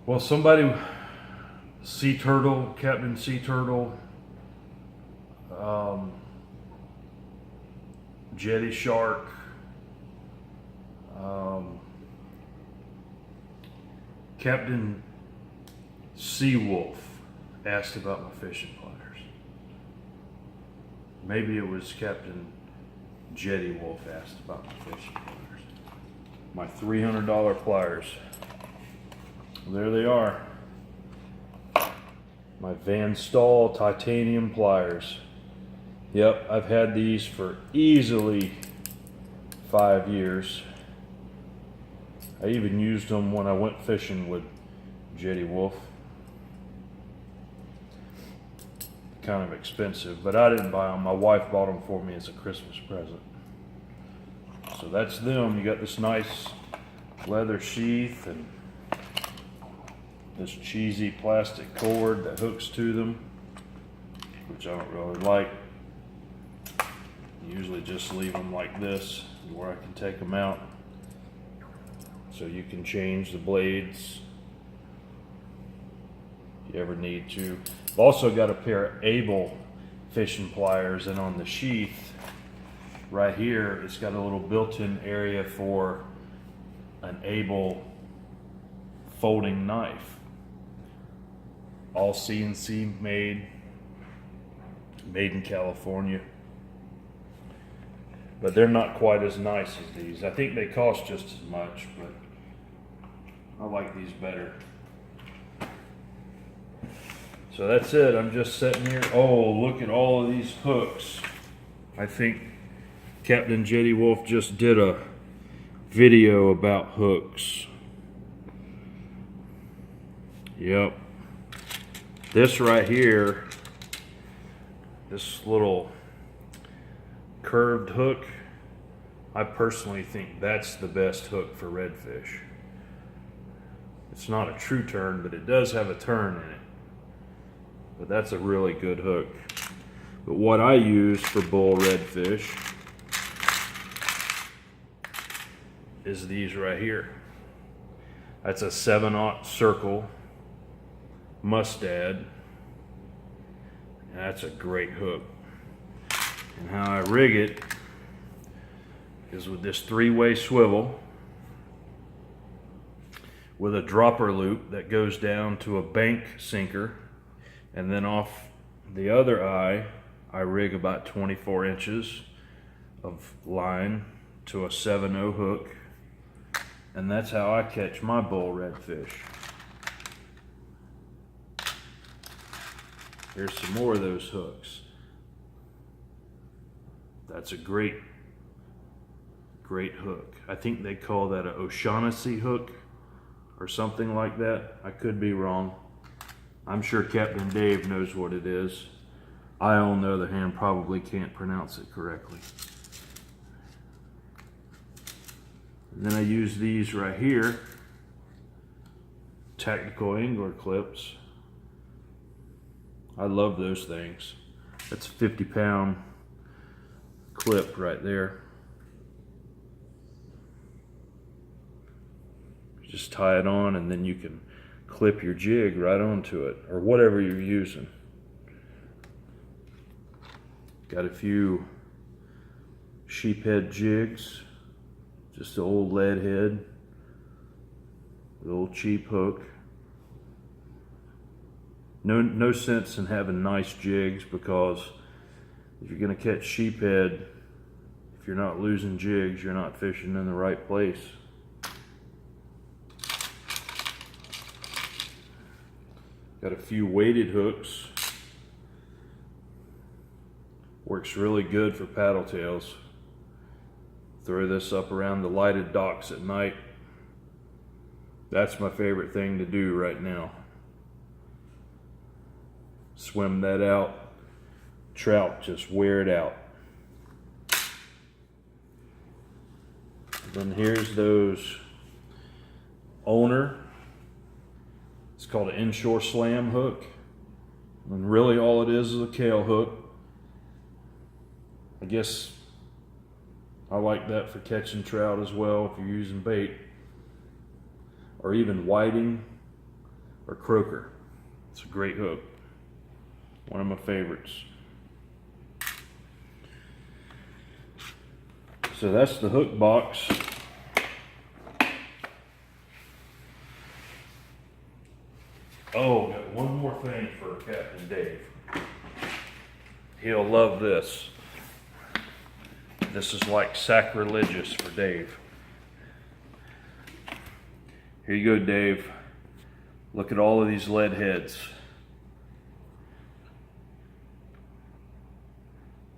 Well, somebody, Sea Turtle, Captain Sea Turtle, um, Jetty Shark, um, Captain Seawolf asked about my fishing pliers. Maybe it was Captain Jetty Wolf asked about my fishing pliers. My $300 pliers. There they are. My Van Staal titanium pliers. Yep, I've had these for easily 5 years. I even used them when I went fishing with Jetty Wolf. Kind of expensive, but I didn't buy them. My wife bought them for me as a Christmas present. So that's them. You got this nice leather sheath and this cheesy plastic cord that hooks to them, which I don't really like. Usually just leave them like this where I can take them out so you can change the blades if you ever need to. I've also got a pair of Able fishing pliers, and on the sheath right here it's got a little built-in area for an Able folding knife. All CNC made in California. But they're not quite as nice as these. I think they cost just as much, but I like these better. So that's it. I'm just sitting here. Oh, look at all of these hooks. I think Captain Jetty Wolf just did a video about hooks. Yep. This right here, this little curved hook, I personally think that's the best hook for redfish. It's not a true turn, but it does have a turn in it. But that's a really good hook. But what I use for bull redfish is these right here. That's a 7/0 circle mustad. And that's a great hook. And how I rig it is with this 3-way swivel with a dropper loop that goes down to a bank sinker, and then off the other eye I rig about 24 inches of line to a 7/0 hook, and that's how I catch my bull redfish. Here's some more of those hooks. That's a great hook. I think they call that an O'Shaughnessy hook or something like that. I could be wrong. I'm sure Captain Dave knows what it is. I, on the other hand, probably can't pronounce it correctly. And then I use these right here, tactical angler clips. I love those things. That's a 50-pound clip right there. Just tie it on, and then you can clip your jig right onto it, or whatever you're using. Got a few sheephead jigs, just an old lead head, an old cheap hook. No sense in having nice jigs, because if you're gonna catch sheephead, if you're not losing jigs, you're not fishing in the right place. Got a few weighted hooks. Works really good for paddle tails. Throw this up around the lighted docks at night. That's my favorite thing to do right now. Swim that out. Trout just wear it out. Then here's those Owner. It's called an inshore slam hook. And really all it is a Kale hook. I guess I like that for catching trout as well if you're using bait. Or even whiting. or croaker. It's a great hook. One of my favorites. So that's the hook box. Oh, got one more thing for Captain Dave. He'll love this. This is like sacrilegious for Dave. Here you go, Dave. Look at all of these lead heads.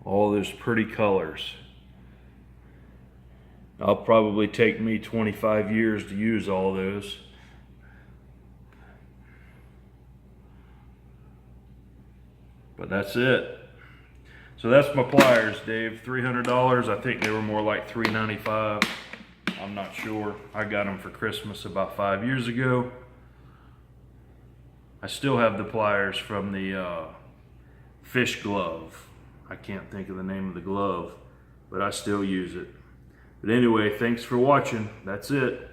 All those pretty colors. It'll probably take me 25 years to use all those. But that's it. So that's my pliers, Dave. $300. I think they were more like $395. I'm not sure. I got them for Christmas about 5 years ago. I still have the pliers from the fish glove. I can't think of the name of the glove, but I still use it. But anyway, thanks for watching. That's it.